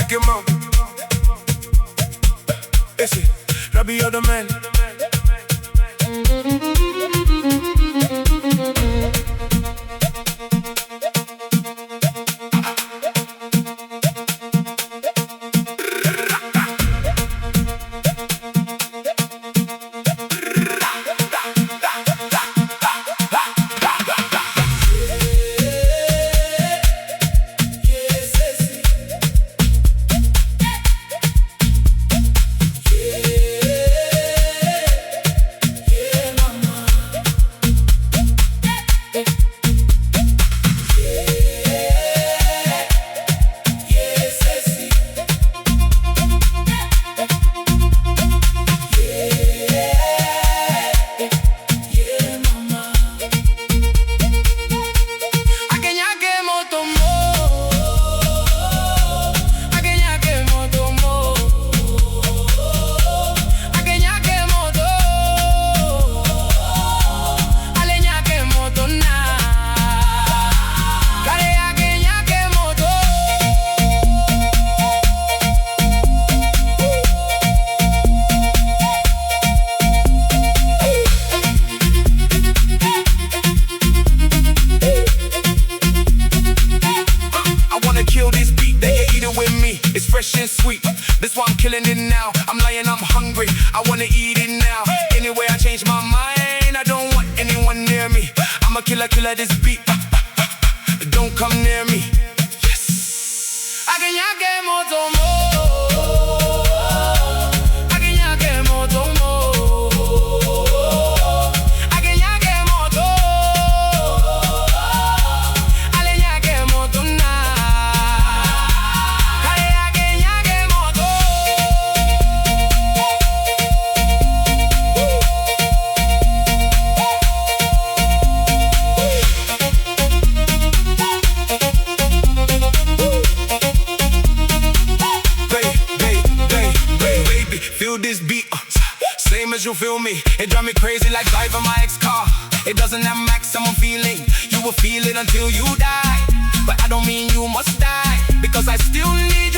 Nyake Mo. Esse, Rabbi other man. It's fresh and sweet, that's why I'm killing it now. I'm lying, I'm hungry, I wanna eat it now. Anyway, I change my mind, I don't want anyone near me. I'm a killer, this beat. Don't come near me. Yes. I can Nyake Motho Mo. I can Nyake Motho Mo. I can Nyake Motho. Ale Nyake Motho na. Feel this beat, same as you feel me. It drive me crazy like driving my ex-car. It doesn't have maximum feeling. You will feel it until you die, but I don't mean you must die, because I still need you.